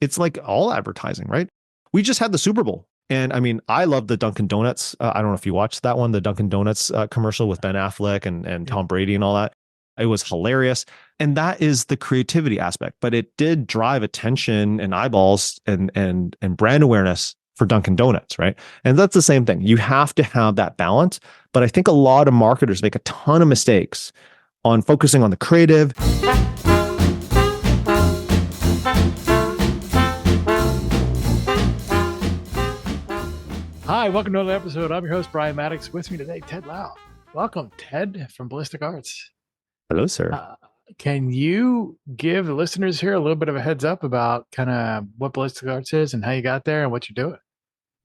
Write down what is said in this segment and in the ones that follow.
it's like all advertising, right? We just had the Super Bowl. And I mean, I love the Dunkin Donuts. I don't know if you watched that one, the Dunkin Donuts commercial with Ben Affleck and Yeah. Tom Brady and all that. It was hilarious. And that is the creativity aspect, but it did drive attention and eyeballs and brand awareness for Dunkin Donuts, right? And that's the same thing. You have to have that balance. But I think a lot of marketers make a ton of mistakes on focusing on the creative. Hi, welcome to another episode. I'm your host, Brian Mattocks. With me today, Ted Lau. Welcome, Ted, from Ballistic Arts. Hello, sir. Uh, can you give the listeners here a little bit of a heads up about kind of what Ballistic Arts is and how you got there and what you're doing?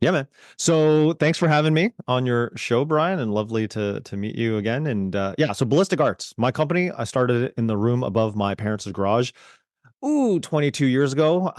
Yeah, man. So thanks for having me on your show, Brian, and lovely to meet you again. And yeah, so Ballistic Arts, my company, I started it in the room above my parents' garage. 22 years ago.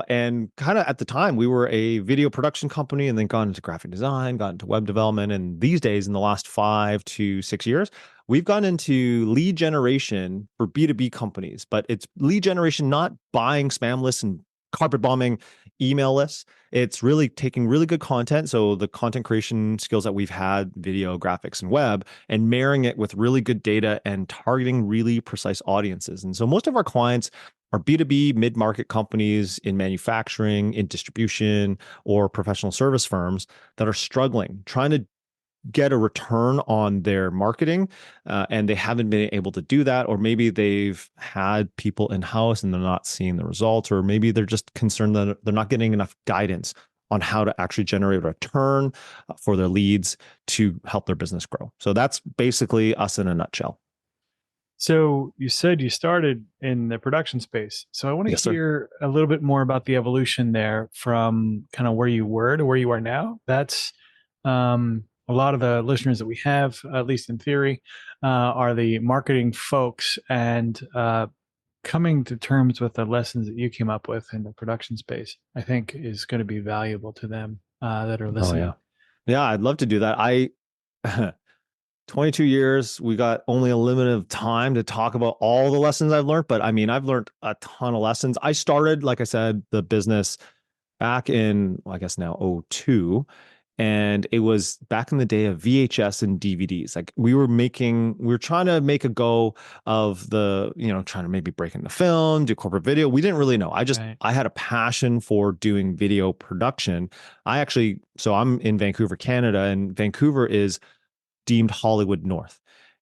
And kind of at the time, we were a video production company and then got into graphic design, got into web development. And these days, in the last 5 to 6 years, we've gone into lead generation for B2B companies, but it's lead generation, not buying spam lists and carpet bombing email lists. It's really taking really good content. So the content creation skills that we've had, video, graphics, and web, and marrying it with really good data and targeting really precise audiences. And so most of our clients are B2B mid-market companies in manufacturing, in distribution, or professional service firms that are struggling, trying to get a return on their marketing, and they haven't been able to do that, or maybe they've had people in-house and they're not seeing the results, or maybe they're just concerned that they're not getting enough guidance on how to actually generate a return for their leads to help their business grow. So that's basically us in a nutshell. So you said you started in the production space. So I want to Yes, sir. hear a little bit more about the evolution there from kind of where you were to where you are now. That's a lot of the listeners that we have, at least in theory, are the marketing folks, and coming to terms with the lessons that you came up with in the production space, I think is going to be valuable to them that are Oh listening. yeah. Yeah, I'd love to do that. I 22 years, we got only a limit of time to talk about all the lessons I've learned, but I mean, I've learned a ton of lessons. I started, like I said, the business back in, well, I guess now '02. And it was back in the day of VHS and DVDs. Like we were trying to make a go of trying to maybe break into film, do corporate video. We didn't really know. Right. I had a passion for doing video production. So I'm in Vancouver, Canada, and Vancouver is deemed Hollywood North.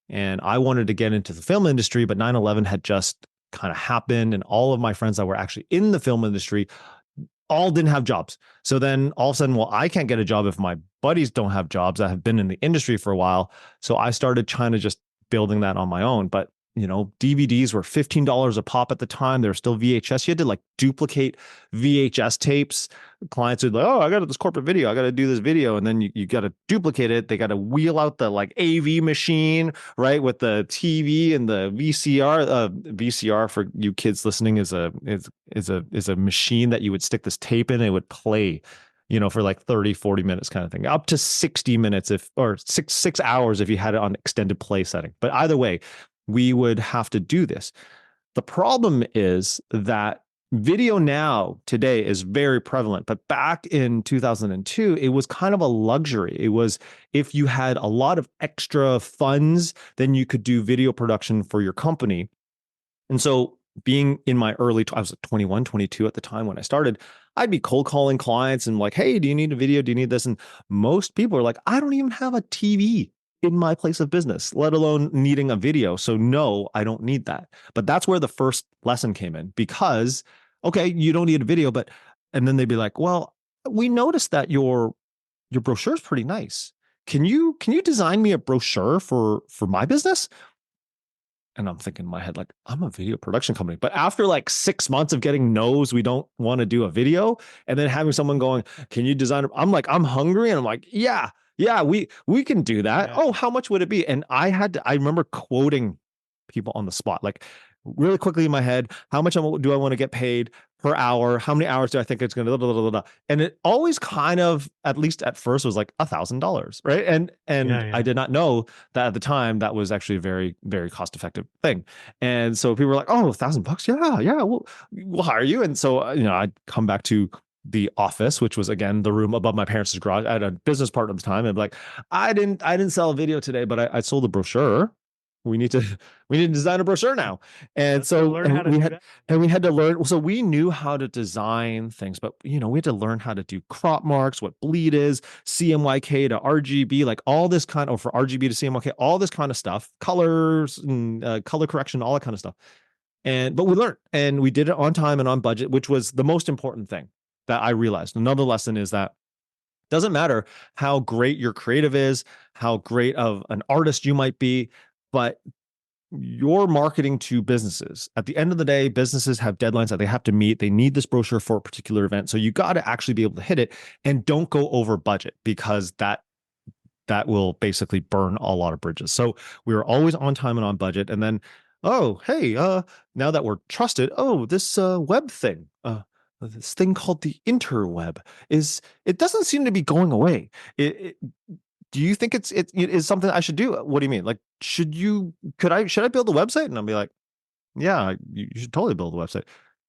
And I wanted to get into the film industry, but 9/11 had just kind of happened. And all of my friends that were actually in the film industry all didn't have jobs. So then all of a sudden, well, I can't get a job if my buddies don't have jobs that have been in the industry for a while. So I started trying to just building that on my own. But DVDs were $15 a pop at the time. They were still VHS. You had to like duplicate VHS tapes. Clients would like, oh, I got this corporate video. I got to do this video. And then you got to duplicate it. They got to wheel out the like AV machine, right? With the TV and the VCR. VCR for you kids listening is a machine that you would stick this tape in and it would play, for like 30, 40 minutes kind of thing, up to 60 minutes or 6 hours if you had it on extended play setting. But either way, we would have to do this. The problem is that video now today is very prevalent, but back in 2002, it was kind of a luxury. It was if you had a lot of extra funds, then you could do video production for your company. And so being in my I was 21, 22 at the time when I started, I'd be cold calling clients and like, hey, do you need a video? Do you need this? And most people are like, I don't even have a TV in my place of business, let alone needing a video. So no, I don't need that. But that's where the first lesson came in because, okay, you don't need a video, and then they'd be like, well, we noticed that your brochure is pretty nice. Can you design me a brochure for my business? And I'm thinking in my head, like, I'm a video production company. But after like 6 months of getting no's, we don't want to do a video. And then having someone going, can you design it? I'm like, I'm hungry. And I'm like, yeah, we can do that. Yeah. Oh, how much would it be? And I remember quoting people on the spot, like really quickly in my head, how much do I want to get paid? per hour. How many hours do I think it's going to? And it always kind of, at least at first, was like $1,000, right? And Yeah, I yeah. did not know that at the time that was actually a very, very cost effective thing. And so people were like, "Oh, $1,000? Yeah, yeah, we'll hire you." And so I'd come back to the office, which was again the room above my parents' garage. I had a business partner at the time, and like, I didn't sell a video today, but I sold a brochure. We need to we need to design a brochure now. And Let's go so learn how and to we do had that. and we had to learn. So we knew how to design things, but we had to learn how to do crop marks, what bleed is, CMYK to RGB, like all this kind of, for RGB to CMYK, all this kind of stuff, colors and color correction, all that kind of stuff. But we learned, and we did it on time and on budget, which was the most important thing that I realized. Another lesson is that doesn't matter how great your creative is, how great of an artist you might be, but you're marketing to businesses. At the end of the day, businesses have deadlines that they have to meet. They need this brochure for a particular event. So you got to actually be able to hit it, and don't go over budget, because that will basically burn a lot of bridges. So we were always on time and on budget. And then, oh, hey, now that we're trusted, oh, this web thing, this thing called the interweb, it doesn't seem to be going away. Do you think it is something I should do? What do you mean? Like, should I build a website? And I'll be like, yeah, you should totally build a website.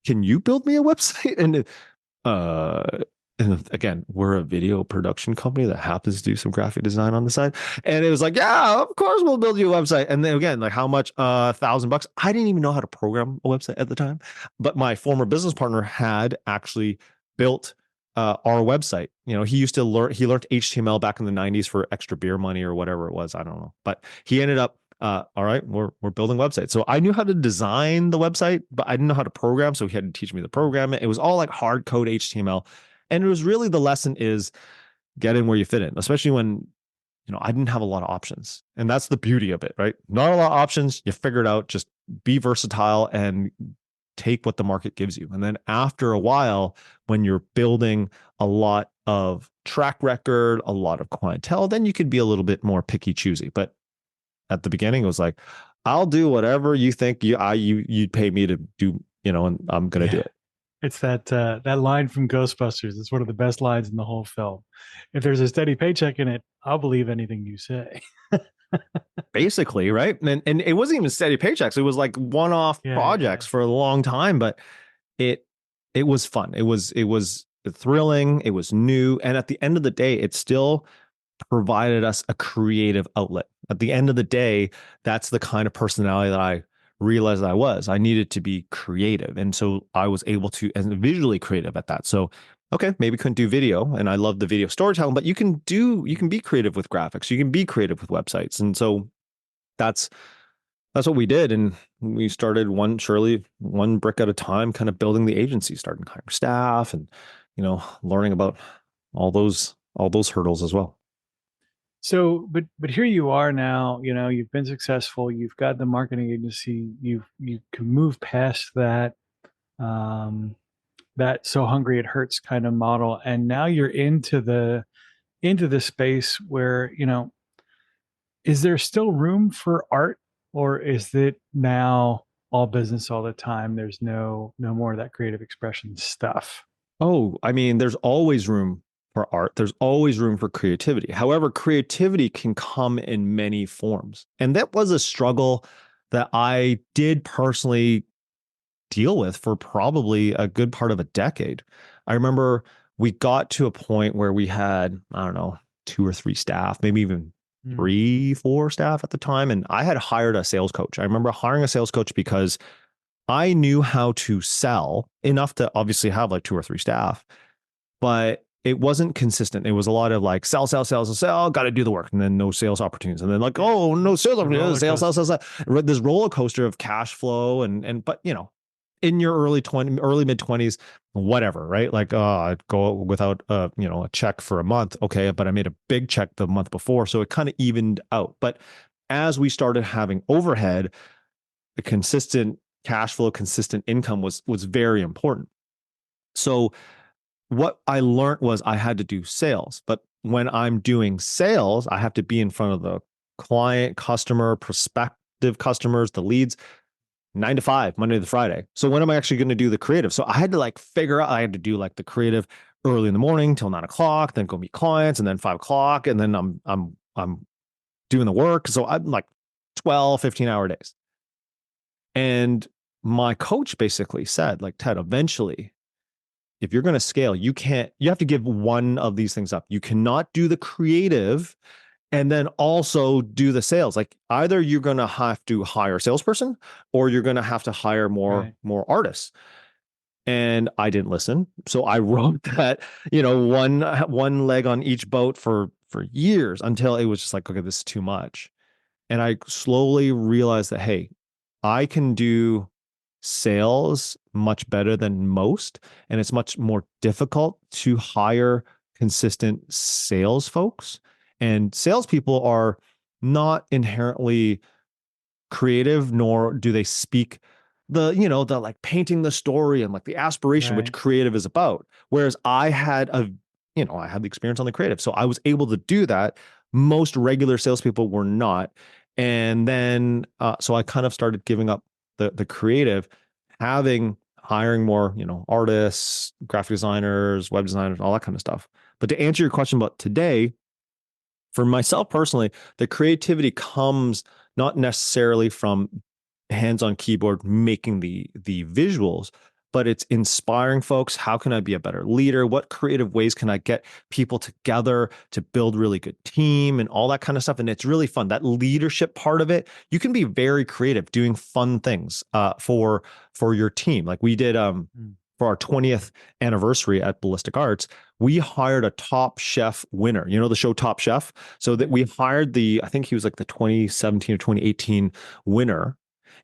Can you build me a website? Uh, and again, we're a video production company that happens to do some graphic design on the side. And it was like, yeah, of course we'll build you a website. And then again, like, how much? $1,000. I didn't even know how to program a website at the time, but my former business partner had actually built our website. He learned HTML back in the 90s for extra beer money or whatever it was. I don't know. But he ended up, all right, we're building websites. So I knew how to design the website, but I didn't know how to program. So he had to teach me to program it. It was all like hard code HTML. And it was really, the lesson is get in where you fit in, especially when, I didn't have a lot of options. And that's the beauty of it, right? Not a lot of options. You figure it out, just be versatile and take what the market gives you. And then after a while, when you're building a lot of track record, a lot of clientele, then you could be a little bit more picky choosy. But at the beginning, it was like, I'll do whatever you think you'd pay me to do, and I'm gonna do Yeah. it. It's that line from Ghostbusters. It's one of the best lines in the whole film. If there's a steady paycheck in it, I'll believe anything you say. Basically, right? And it wasn't even steady paychecks. It was like one-off Yeah, yeah. projects for a long time, but it it was fun. It was thrilling, it was new, and at the end of the day, it still provided us a creative outlet. At the end of the day, that's the kind of personality that I realized that I was. I needed to be creative. And so I was able to, and visually creative at that. So, okay, maybe couldn't do video, and I love the video storytelling, but you can be creative with graphics. You can be creative with websites. And so that's that's what we did. And we started surely one brick at a time, kind of building the agency, starting hiring staff and, learning about all those hurdles as well. So, but here you are now. You've been successful. You've got the marketing agency. You can move past um, that so hungry it hurts kind of model, and now you're into the space where is there still room for art, or is it now all business all the time? There's no more of that creative expression stuff. Oh, I mean, there's always room for art. There's always room for creativity. However, creativity can come in many forms. And that was a struggle that I did personally deal with for probably a good part of a decade. I remember we got to a point where we had, I don't know, two or three staff, maybe even Mm. three, four staff at the time. And I had hired a sales coach. I remember hiring a sales coach because I knew how to sell enough to obviously have like two or three staff, but it wasn't consistent. It was a lot of like sell, sell, sell, sell, sell, got to do the work, and then no sales opportunities, and then like, Yeah, oh, no sales the opportunities, roller sales, sales, coaster. sales, sales. This roller coaster of cash flow and but in your early mid 20s, whatever, right? Like, I'd go without a check for a month, okay, but I made a big check the month before, so it kind of evened out. But as we started having overhead, a consistent cash flow, consistent income was very important. So what I learned was I had to do sales, but when I'm doing sales, I have to be in front of the client, customer, prospective customers, the leads. 9 to 5, Monday to Friday. So when am I actually going to do the creative? So I had to like figure out, I had to do like the creative early in the morning till 9 o'clock, then go meet clients, and then 5 o'clock. And then I'm doing the work. So I'm like 12, 15-hour days. And my coach basically said, like, Ted, eventually, if you're going to scale, you have to give one of these things up. You cannot do the creative and then also do the sales. Like either you're going to have to hire a salesperson or you're going to have to hire Right. more artists. And I didn't listen. So I wrote that, one leg on each boat for years until it was just like, okay, this is too much. And I slowly realized that, hey, I can do sales much better than most. And it's much more difficult to hire consistent sales folks. And salespeople are not inherently creative, nor do they speak the like painting the story and like the aspiration, which Right. creative is about. Whereas I had the experience on the creative. So I was able to do that. Most regular salespeople were not. And then, so I kind of started giving up the creative, hiring more, artists, graphic designers, web designers, all that kind of stuff. But to answer your question about today, for myself personally, the creativity comes not necessarily from hands on keyboard making the visuals, but it's inspiring folks. How can I be a better leader? What creative ways can I get people together to build really good team and all that kind of stuff? And it's really fun. That leadership part of it, you can be very creative doing fun things for your team. Like we did Mm. for our 20th anniversary at Ballistic Arts, we hired a Top Chef winner. You know the show Top Chef? So that we hired I think he was like the 2017 or 2018 winner,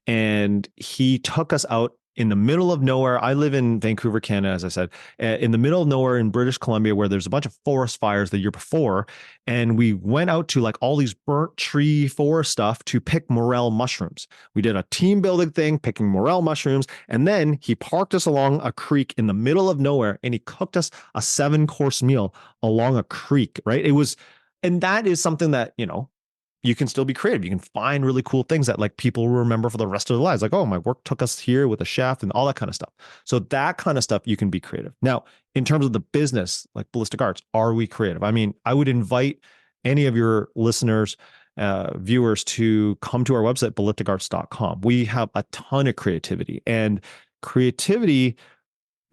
and he took us out in the middle of nowhere. I live in Vancouver, Canada, as I said, in the middle of nowhere in British Columbia, where there's a bunch of forest fires the year before. And we went out to like all these burnt tree forest stuff to pick morel mushrooms. We did a team building thing, picking morel mushrooms. And then he parked us along a creek in the middle of nowhere and he cooked us a 7-course meal along a creek, right? And that is something that, you can still be creative. You can find really cool things that like people will remember for the rest of their lives. Like, oh, my work took us here with a chef and all that kind of stuff. So that kind of stuff, you can be creative. Now, in terms of the business, like Ballistic Arts, are we creative? I mean, I would invite any of your listeners, viewers to come to our website, ballisticarts.com. We have a ton of creativity, and creativity,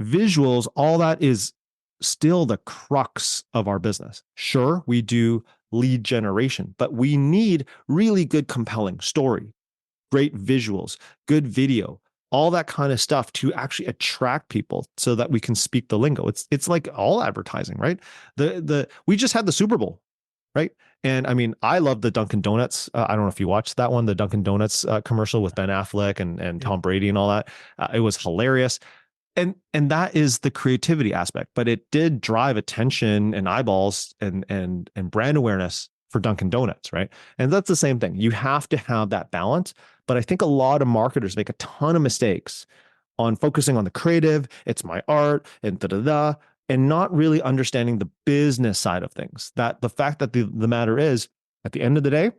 visuals, all that is still the crux of our business. Sure, we do lead generation, but we need really good, compelling story, great visuals, good video, all that kind of stuff to actually attract people so that we can speak the lingo. It's like all advertising, right? We just had the Super Bowl, right? And I mean, I love the Dunkin Donuts. I don't know if you watched that one, the Dunkin Donuts commercial with Ben Affleck and Yeah. Tom Brady and all that. It was hilarious. And that is the creativity aspect, but it did drive attention and eyeballs and brand awareness for Dunkin Donuts, right? And that's the same thing. You have to have that balance. But I think a lot of marketers make a ton of mistakes on focusing on the creative, it's my art, and da da da, and not really understanding the business side of things. That the fact that the matter is, at the end of the day,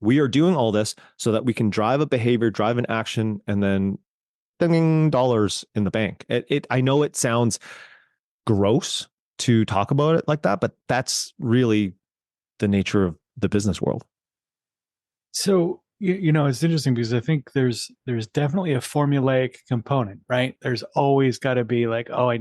we are doing all this so that we can drive a behavior, drive an action, and then ding, dollars in the bank. I know it sounds gross to talk about it like that, but that's really the nature of the business world. So it's interesting because I think there's definitely a formulaic component, right? There's always got to be like, oh,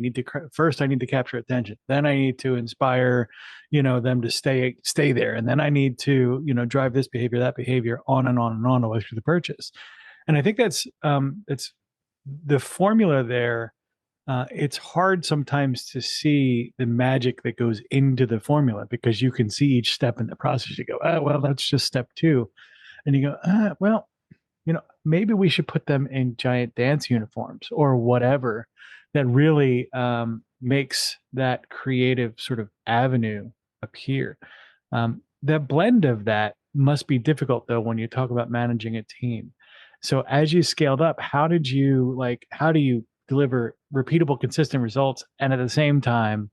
first I need to capture attention, then I need to inspire, them to stay there, and then I need to drive this behavior, that behavior, on and on and on all the way through the purchase. And I think it's the formula there. It's hard sometimes to see the magic that goes into the formula because you can see each step in the process. You go, oh, well, that's just step two. And you go, well, maybe we should put them in giant dance uniforms or whatever that really makes that creative sort of avenue appear. The blend of that must be difficult though when you talk about managing a team. So as you scaled up, how do you deliver repeatable, consistent results and at the same time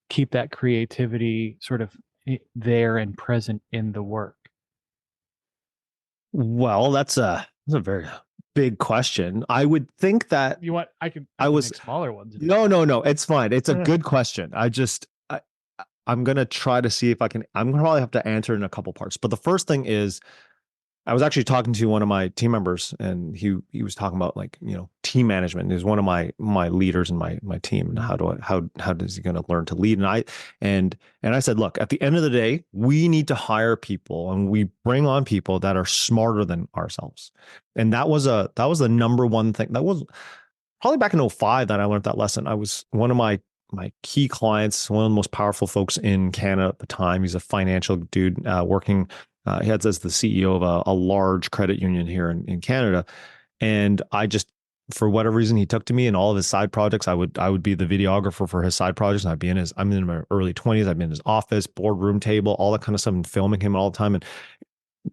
keep that creativity sort of there and present in the work? Well, that's a very big question. I would think that You want? I I can was make smaller ones. no, no, no. It's fine. It's a good question. I'm gonna try to see if I can. I'm gonna probably have to answer in a couple parts. But the first thing is, I was actually talking to one of my team members, and he was talking about, like, team management. He's one of my leaders in my team, and how does he going to learn to lead? And I said, look, at the end of the day, we need to hire people, and we bring on people that are smarter than ourselves. And that was the number one thing. That was probably back in '05 that I learned that lesson. I was one of my key clients, one of the most powerful folks in Canada at the time. He's a financial dude, working. He had as the CEO of a large credit union here in Canada. And I just, for whatever reason, he took to me, and all of his side projects. I would be the videographer for his side projects. And I'm in my early 20s. I'd be in his office, boardroom table, all that kind of stuff, and filming him all the time and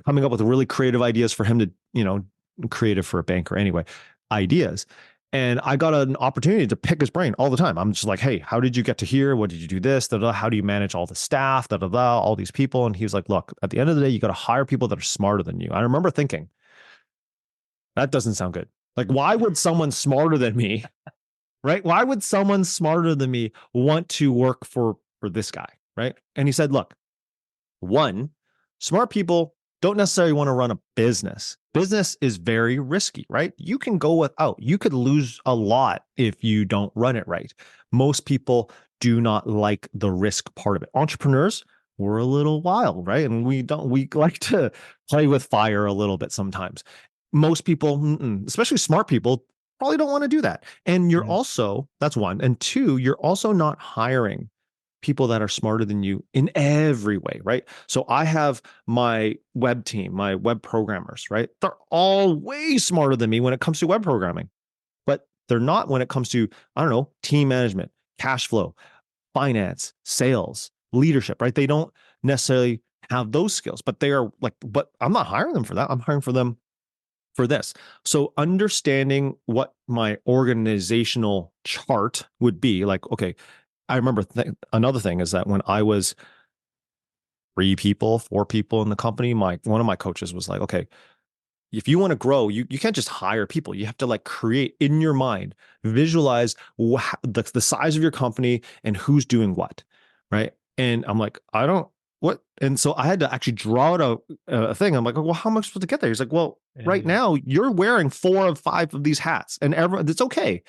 coming up with really creative ideas for him to, creative for a banker anyway, ideas. And I got an opportunity to pick his brain all the time. I'm just like, hey, how did you get to here? What did you do this? Da, da, how do you manage all the staff? Da, da, da, all these people. And he was like, look, at the end of the day, you got to hire people that are smarter than you. I remember thinking, that doesn't sound good. Like, why would someone smarter than me, right? Why would someone smarter than me want to work for this guy, right? And he said, look, one, smart people don't necessarily want to run a business. Business is very risky, right? You can go without. You could lose a lot if you don't run it right. Most people do not like the risk part of it. Entrepreneurs, we're a little wild, right? And we like to play with fire a little bit sometimes. Most people, especially smart people, probably don't want to do that. And you're also, that's one. And two, you're also not hiring people that are smarter than you in every way, right? So I have my web team, my web programmers, right? They're all way smarter than me when it comes to web programming, but they're not when it comes to, I don't know, team management, cash flow, finance, sales, leadership, right? They don't necessarily have those skills, but they are like, but I'm not hiring them for that. I'm hiring for them for this. So understanding what my organizational chart would be like, okay, I remember another thing is that when I was 4 people in the company, one of my coaches was like, okay, if you want to grow, you can't just hire people. You have to like create in your mind, visualize the size of your company and who's doing what, right? And I'm like, I don't what, and so I had to actually draw out a thing. I'm like, well, how am I supposed to get there? He's like, well, right now you're wearing 4 of 5 of these hats, and it's okay.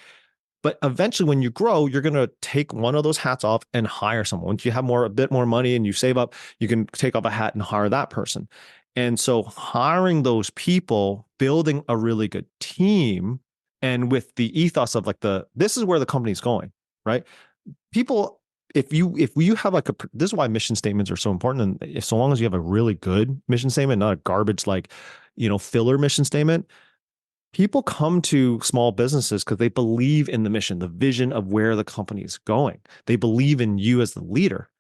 But eventually, when you grow, you're going to take one of those hats off and hire someone. Once you have a bit more money and you save up, you can take off a hat and hire that person. And so hiring those people, building a really good team, and with the ethos of like this is where the company's going, right? People, if you have like this is why mission statements are so important. And if so long as you have a really good mission statement, not a garbage like, filler mission statement, people come to small businesses because they believe in the mission, the vision of where the company is going. They believe in you as the leader.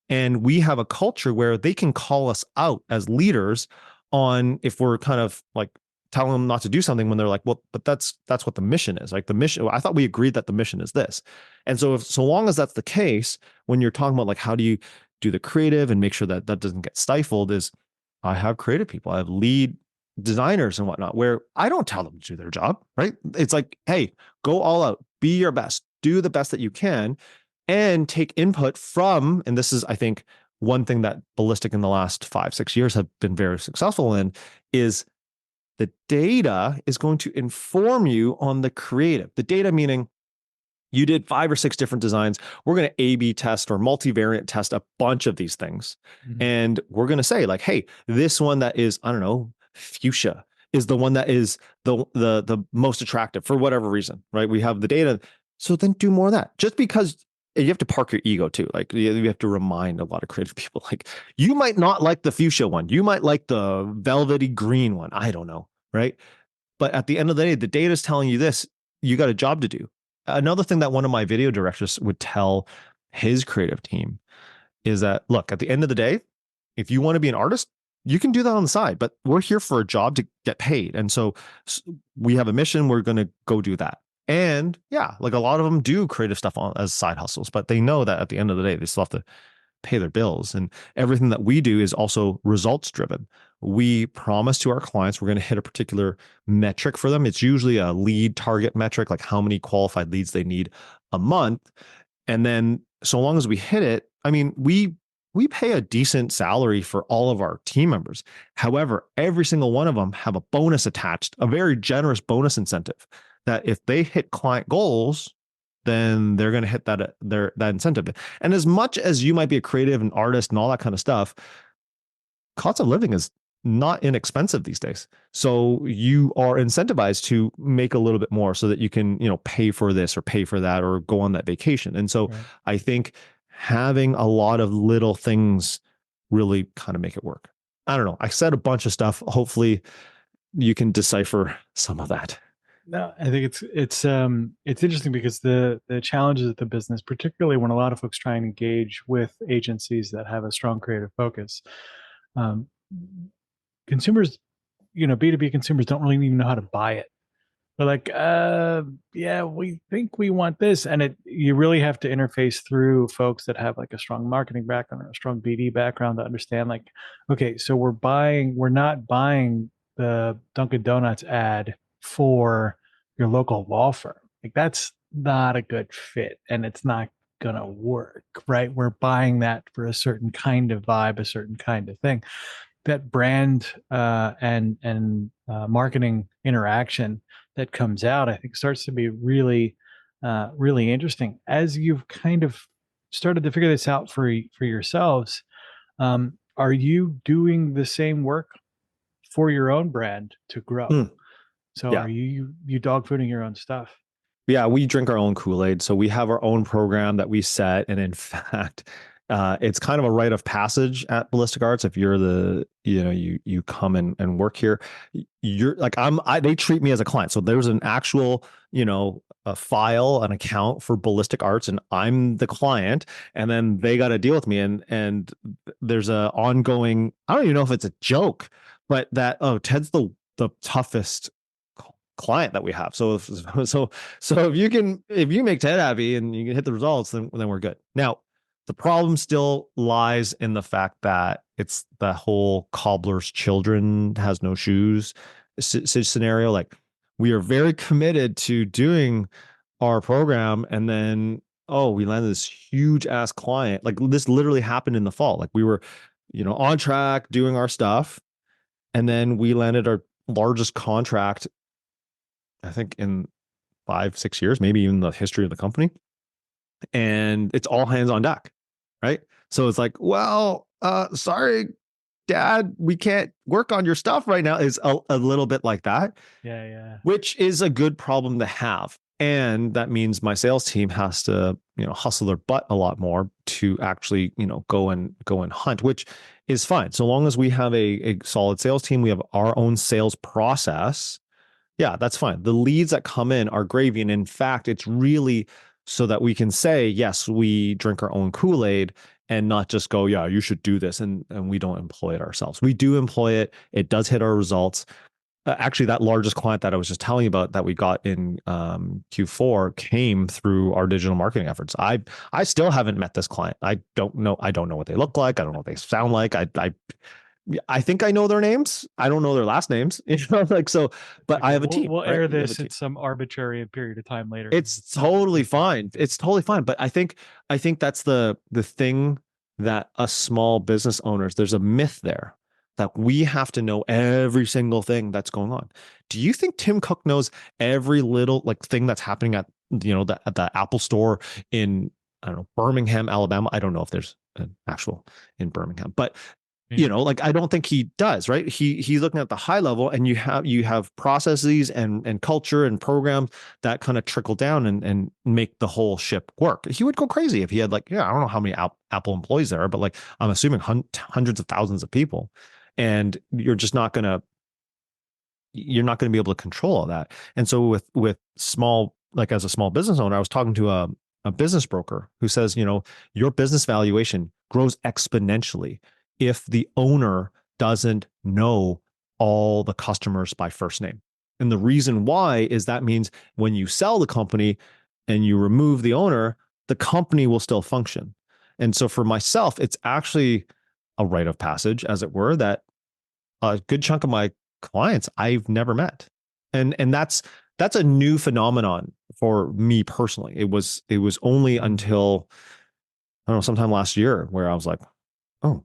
And we have a culture where they can call us out as leaders on if we're kind of like telling them not to do something when they're like, well, but that's what the mission is. Like the mission, I thought we agreed that the mission is this. And so so long as that's the case, when you're talking about like, how do you do the creative and make sure that that doesn't get stifled, is I have creative people. I have lead designers and whatnot, where I don't tell them to do their job, right? It's like, hey, go all out, be your best, do the best that you can, and take input from, and this is, I think, one thing that Ballistic in the last 5-6 years have been very successful in, is the data is going to inform you on the creative. The data meaning you did 5 or 6 different designs. We're going to A/B test or multivariant test a bunch of these things. And we're going to say like, hey, this one that is, I don't know, fuchsia is the one that is the most attractive for whatever reason, right? We have the data. So then do more of that. Just because you have to park your ego too. Like you have to remind a lot of creative people, like you might not like the fuchsia one. You might like the velvety green one. I don't know. Right. But at the end of the day, the data is telling you this, you got a job to do. Another thing that one of my video directors would tell his creative team is that, look, at the end of the day, if you want to be an artist, you can do that on the side, but we're here for a job to get paid. And so we have a mission. We're going to go do that. And yeah, like a lot of them do creative stuff as side hustles, but they know that at the end of the day, they still have to pay their bills. And everything that we do is also results driven. We promise to our clients we're going to hit a particular metric for them. It's usually a lead target metric, like how many qualified leads they need a month. And then so long as we hit it, I mean, we pay a decent salary for all of our team members. However, every single one of them have a bonus attached, a very generous bonus incentive that if they hit client goals, then they're going to hit that incentive. And as much as you might be a creative and artist and all that kind of stuff, cost of living is not inexpensive these days. So you are incentivized to make a little bit more so that you can, pay for this or pay for that or go on that vacation. And so Right. I think having a lot of little things really kind of make it work. I don't know. I said a bunch of stuff. Hopefully you can decipher some of that. No, I think it's interesting because the challenges of the business, particularly when a lot of folks try and engage with agencies that have a strong creative focus, um, consumers, B2B consumers don't really even know how to buy it. They're like, yeah, we think we want this. And you really have to interface through folks that have like a strong marketing background or a strong BD background to understand like, okay, so we're not buying the Dunkin Donuts ad for your local law firm. Like that's not a good fit and it's not gonna work, right? We're buying that for a certain kind of vibe, a certain kind of thing. That brand and marketing interaction that comes out, I think, starts to be really, really interesting as you've kind of started to figure this out for yourselves. Are you doing the same work for your own brand to grow? Mm, So yeah. are you dog fooding your own stuff? Yeah, we drink our own Kool-Aid. So we have our own program that we set. And in fact, it's kind of a rite of passage at Ballistic Arts. If you're you come and work here, you're like, they treat me as a client. So there's an actual, a file, an account for Ballistic Arts, and I'm the client. And then they got to deal with me. And there's a ongoing, I don't even know if it's a joke, but Ted's the toughest client that we have. So if you make Ted happy and you can hit the results, then we're good. Now, the problem still lies in the fact that it's the whole cobbler's children has no shoes scenario. Like we are very committed to doing our program, and then we landed this huge ass client. Like this literally happened in the fall. Like we were, on track doing our stuff, and then we landed our largest contract I think in 5, 6 years, maybe even the history of the company. And it's all hands on deck. Right. So it's like, well, sorry, dad, we can't work on your stuff right now is a little bit like that. Yeah, yeah. Which is a good problem to have. And that means my sales team has to, hustle their butt a lot more to actually, go and hunt, which is fine. So long as we have a solid sales team, we have our own sales process. Yeah, that's fine. The leads that come in are gravy. And in fact, it's really so that we can say, yes, we drink our own Kool-Aid and not just go, yeah, you should do this. And we don't employ it ourselves. We do employ it. It does hit our results. Actually, that largest client that I was just telling you about that we got in Q4 came through our digital marketing efforts. I still haven't met this client. I don't know what they look like. I don't know what they sound like. I think I know their names. I don't know their last names, like so. But I have a team. We'll Right? air We have a this team. at some arbitrary period of time later. It's totally fine. It's totally fine. But I think that's the thing that us small business owners, there's a myth there that we have to know every single thing that's going on. Do you think Tim Cook knows every little like thing that's happening at at the Apple store in, I don't know, Birmingham, Alabama? I don't know if there's an actual in Birmingham, but like I don't think he does, right? He's looking at the high level, and you have processes and culture and programs that kind of trickle down and make the whole ship work. He would go crazy if he had like, I don't know how many Apple employees there are, but like I'm assuming hundreds of thousands of people, and you're not going to be able to control all that. And so with small, like as a small business owner, I was talking to a business broker who says, your business valuation grows exponentially if the owner doesn't know all the customers by first name. And the reason why is that means when you sell the company and you remove the owner, the company will still function. And so for myself, it's actually a rite of passage, as it were, that a good chunk of my clients I've never met. And that's a new phenomenon for me personally. It was only until I don't know, sometime last year where I was like, oh,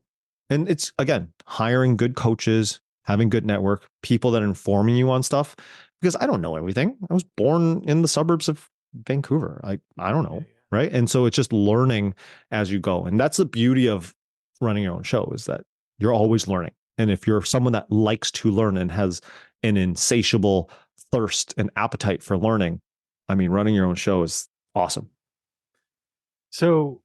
and it's again, hiring good coaches, having good network, people that are informing you on stuff, because I don't know everything. I was born in the suburbs of Vancouver. I don't know. Right. And so it's just learning as you go. And that's the beauty of running your own show, is that you're always learning. And if you're someone that likes to learn and has an insatiable thirst and appetite for learning, I mean, running your own show is awesome. So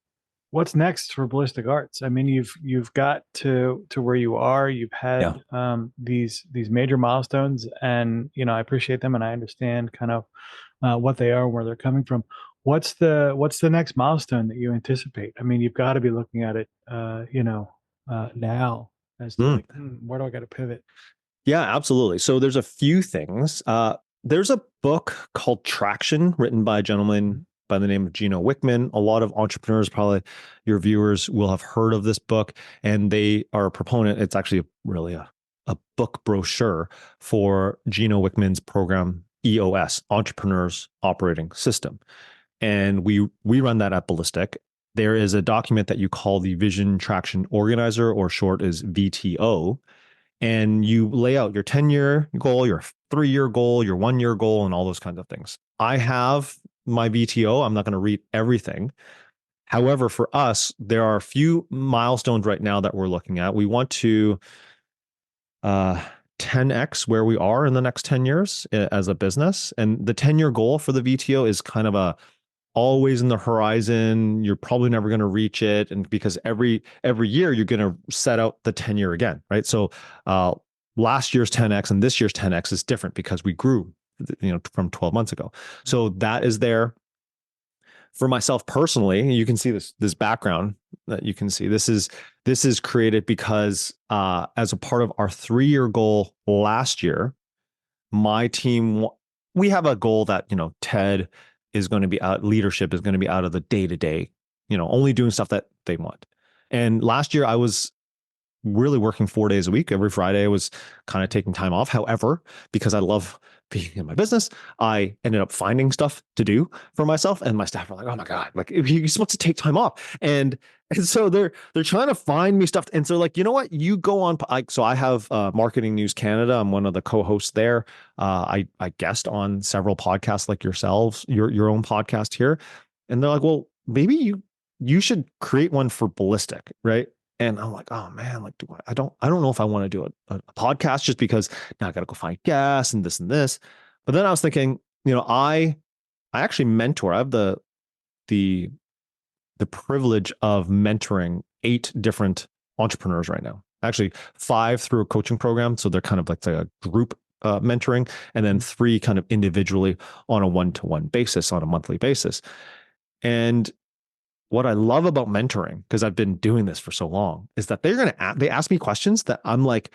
what's next for Ballistic Arts? I mean, you've got to where you are. You've Yeah. had these major milestones, and I appreciate them, and I understand kind of what they are and where they're coming from. What's the next milestone that you anticipate? I mean, you've got to be looking at it, now as to like, where do I got to pivot? Yeah, absolutely. So there's a few things. There's a book called Traction, written by a gentleman by the name of Gino Wickman. A lot of entrepreneurs, probably your viewers, will have heard of this book, and they are a proponent. It's actually really a book brochure for Gino Wickman's program, EOS, Entrepreneurs Operating System. And we run that at Ballistic. There is a document that you call the Vision Traction Organizer, or short is VTO, and you lay out your 10-year goal, your 3-year goal, your 1-year goal, and all those kinds of things. I have my VTO. I'm not going to read everything. However, for us, there are a few milestones right now that we're looking at. We want to 10x where we are in the next 10 years as a business. And the 10-year goal for the VTO is kind of a always in the horizon. You're probably never going to reach it, and because every year you're going to set out the 10-year again, right? So last year's 10x and this year's 10x is different because we grew, from 12 months ago. So that is there. For myself personally, you can see this background that you can see. This is created because as a part of our 3-year goal last year, my team, we have a goal that Ted is going to be out, leadership is going to be out of the day-to-day, only doing stuff that they want. And last year I was really working 4 days a week. Every Friday I was kind of taking time off. However, because I love being in my business, I ended up finding stuff to do for myself, and my staff were like, oh my God, like you're supposed to take time off. And so they're trying to find me stuff. And so like, you know what, you go on. So I have Marketing News Canada. I'm one of the co-hosts there. I guest on several podcasts like yourselves, your own podcast here. And they're like, well, maybe you should create one for Ballistic, right? And I'm like, oh man, like, I don't know if I want to do a podcast, just because now I got to go find guests and this and this. But then I was thinking, I actually mentor. I have the privilege of mentoring 8 different entrepreneurs right now. Actually, 5 through a coaching program, so they're kind of like a group mentoring, and then 3 kind of individually on a one-to-one basis, on a monthly basis. And what I love about mentoring, because I've been doing this for so long, is that they ask me questions that I'm like,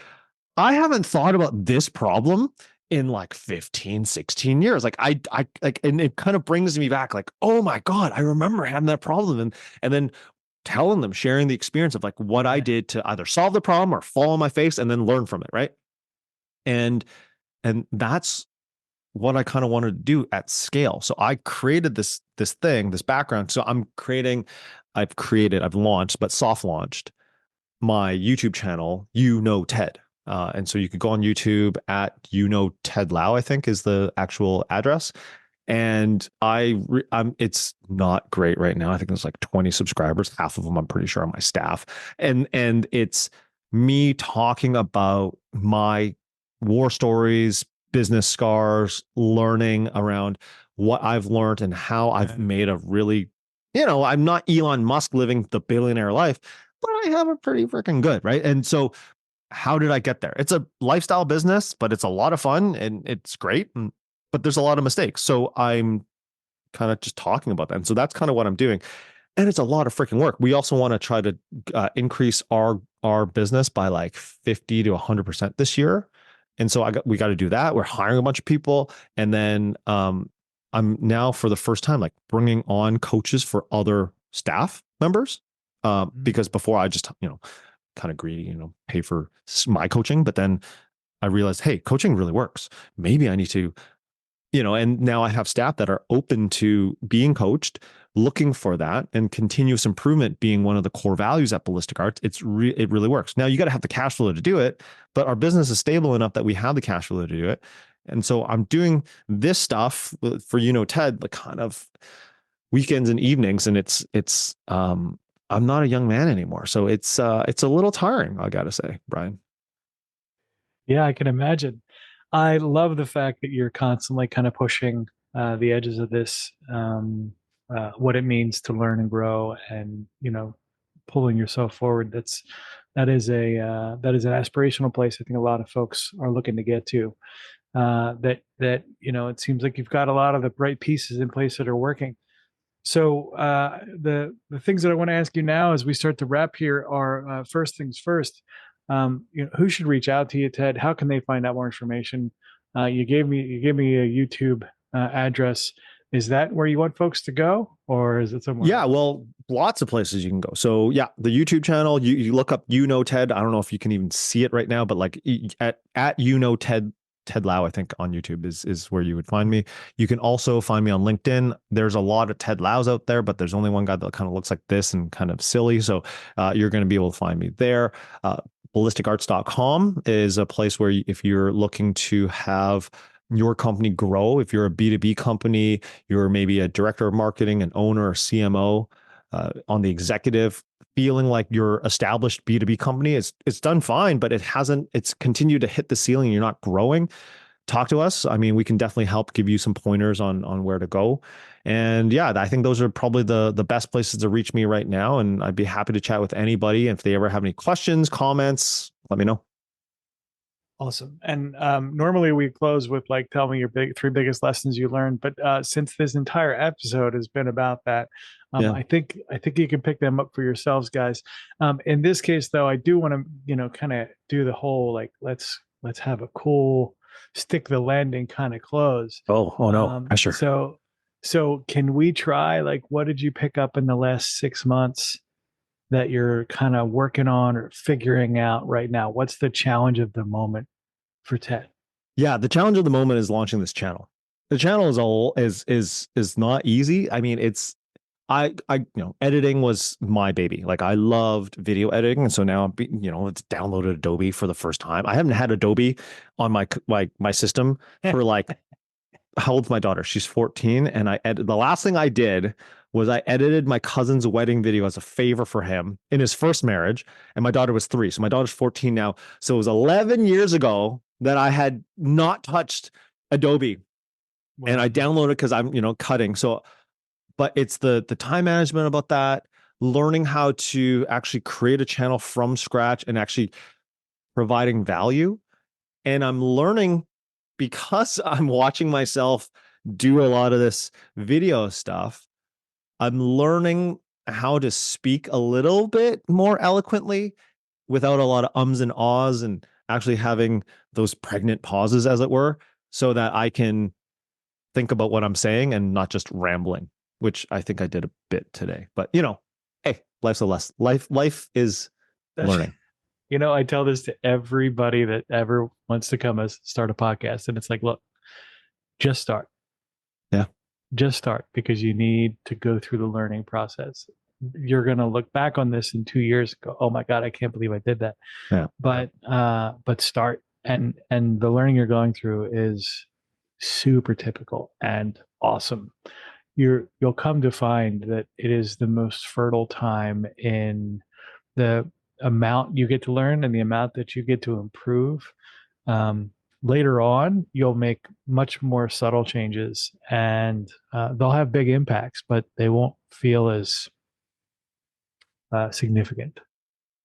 I haven't thought about this problem in like 15, 16 years. Like I like, and it kind of brings me back, like, oh my God, I remember having that problem. And then telling them, sharing the experience of like what I did to either solve the problem or fall on my face and then learn from it. Right. And that's what I kind of wanted to do at scale. So I created this background. So I've launched, but soft launched my YouTube channel, Ted. And so you could go on YouTube at Ted Lau, I think is the actual address. And it's not great right now. I think there's like 20 subscribers. Half of them, I'm pretty sure, are my staff. And it's me talking about my war stories, business scars, learning around what I've learned and how I've made a really, I'm not Elon Musk living the billionaire life, but I have a pretty freaking good, right? And so how did I get there? It's a lifestyle business, but it's a lot of fun and it's great. But there's a lot of mistakes. So I'm kind of just talking about that. And so that's kind of what I'm doing. And it's a lot of freaking work. We also want to try to increase our business by like 50 to 100% this year. And so we got to do that. We're hiring a bunch of people. And then I'm now, for the first time, like bringing on coaches for other staff members. Mhm. Because before I just, kind of greedy, pay for my coaching. But then I realized, hey, coaching really works. Maybe I need to, and now I have staff that are open to being coached, looking for that, and continuous improvement being one of the core values at Ballistic Arts. It really works. Now you got to have the cash flow to do it, but our business is stable enough that we have the cash flow to do it. And so I'm doing this stuff for, Ted, the kind of weekends and evenings, and I'm not a young man anymore. So it's a little tiring, I gotta say, Brian. Yeah, I can imagine. I love the fact that you're constantly kind of pushing the edges of this, what it means to learn and grow, and pulling yourself forward. That is an aspirational place. I think a lot of folks are looking to get to. It seems like you've got a lot of the right pieces in place that are working. So the things that I want to ask you now as we start to wrap here are first things first. Who should reach out to you, Ted? How can they find out more information? You gave me a YouTube address. Is that where you want folks to go, or is it somewhere Yeah, else? well, lots of places you can go. So yeah, the YouTube channel, you look up, Ted. I don't know if you can even see it right now, but like at Ted Lau, I think on YouTube is where you would find me. You can also find me on LinkedIn. There's a lot of Ted Laus out there, but there's only one guy that kind of looks like this and kind of silly. So you're going to be able to find me there. Uh, ballisticarts.com is a place where if you're looking to have your company grow, if you're a B2B company, you're maybe a director of marketing, an owner, or CMO, on the executive, feeling like your established B2B company it's done fine, but it's continued to hit the ceiling. You're not growing. Talk to us. I mean, we can definitely help give you some pointers on where to go. And yeah, I think those are probably the best places to reach me right now. And I'd be happy to chat with anybody. If they ever have any questions, comments, let me know. Awesome. And normally we close with like, tell me your three biggest lessons you learned. But since this entire episode has been about that, Yeah. I think you can pick them up for yourselves, guys. In this case, though, I do want to kind of do the whole like let's have a cool stick the landing kind of close. Oh no, Um, pressure. so so can we try like what did you pick up in the last 6 months that you're kind of working on or figuring out right now? What's the challenge of the moment for Ted? Yeah, the challenge of the moment is launching this channel. The channel is not easy. I mean, editing was my baby. Like I loved video editing, and so now it's downloaded Adobe for the first time. I haven't had Adobe on my system for like how old's my daughter? She's 14, and the last thing I did was I edited my cousin's wedding video as a favor for him in his first marriage, and my daughter was 3, so my daughter's 14 now. So it was 11 years ago that I had not touched Adobe, and I Wow. downloaded because I'm cutting. So but it's the time management about that, learning how to actually create a channel from scratch and actually providing value. And I'm learning because I'm watching myself do a lot of this video stuff. I'm learning how to speak a little bit more eloquently without a lot of ums and ahs, and actually having those pregnant pauses, as it were, so that I can think about what I'm saying and not just rambling, which I think I did a bit today. But hey, life's a less life is That's, learning. I tell this to everybody that ever wants to come as start a podcast. And it's like, look, just start. Yeah. Just start because you need to go through the learning process. You're gonna look back on this in 2 years and go, oh my God, I can't believe I did that. Yeah. But start and the learning you're going through is super typical and awesome. You'll come to find that it is the most fertile time in the amount you get to learn and the amount that you get to improve. Um, Later on, you'll make much more subtle changes and they'll have big impacts, but they won't feel as significant.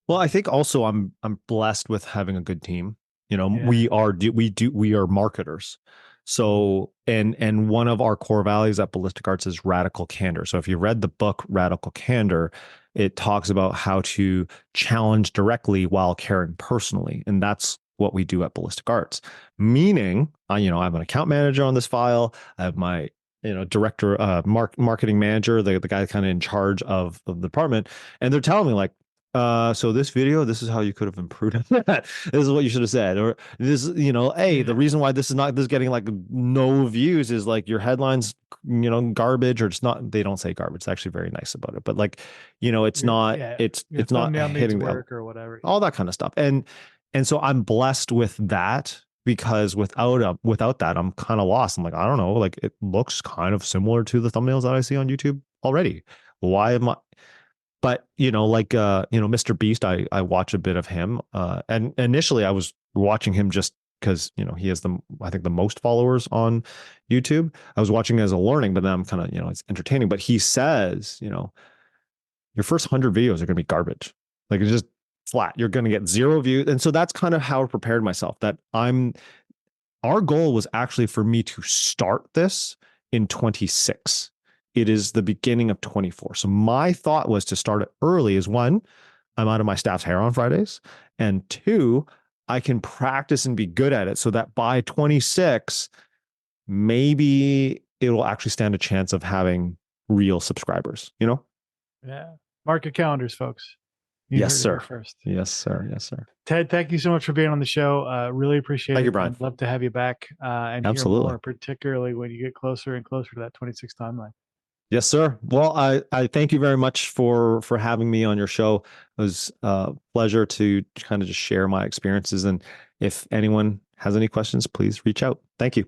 Well, I think also I'm blessed with having a good team. Yeah. We are marketers. So and one of our core values at Ballistic Arts is radical candor. So if you read the book Radical Candor, it talks about how to challenge directly while caring personally, and that's what we do at Ballistic Arts. Meaning, I'm an account manager on this file. I have my director, marketing manager, the guy kind of in charge of the department, and they're telling me like, so this video, this is how you could have improved it. This is what you should have said, or this, hey, the reason why this is getting like no views is like your headlines, garbage, or it's not. They don't say garbage. It's actually very nice about it, but like, it's not, Yeah, it's not thumbnail needs hitting work or whatever. all that kind of stuff, and so I'm blessed with that because without that, I'm kind of lost. I'm like, I don't know, like it looks kind of similar to the thumbnails that I see on YouTube already. Why am I? But like Mr. Beast, I watch a bit of him. And initially I was watching him just because he has I think the most followers on YouTube. I was watching as a learning, but then I'm kind of it's entertaining. But he says your first 100 videos are going to be garbage. Like it's just flat. You're going to get 0 views, and so that's kind of how I prepared myself. Our goal was actually for me to start this in 26. It is the beginning of 24. So my thought was to start it early is one, I'm out of my staff's hair on Fridays. And two, I can practice and be good at it so that by 26, maybe it will actually stand a chance of having real subscribers, Yeah. Mark your calendars, folks. Yes, sir. First. Yes, sir. Yes, sir. Ted, thank you so much for being on the show. Really appreciate it. Thank you, Brian. I'd love to have you back and Absolutely. hear more, particularly when you get closer and closer to that 26 timeline. Yes, sir. Well, I thank you very much for having me on your show. It was a pleasure to kind of just share my experiences. And if anyone has any questions, please reach out. Thank you.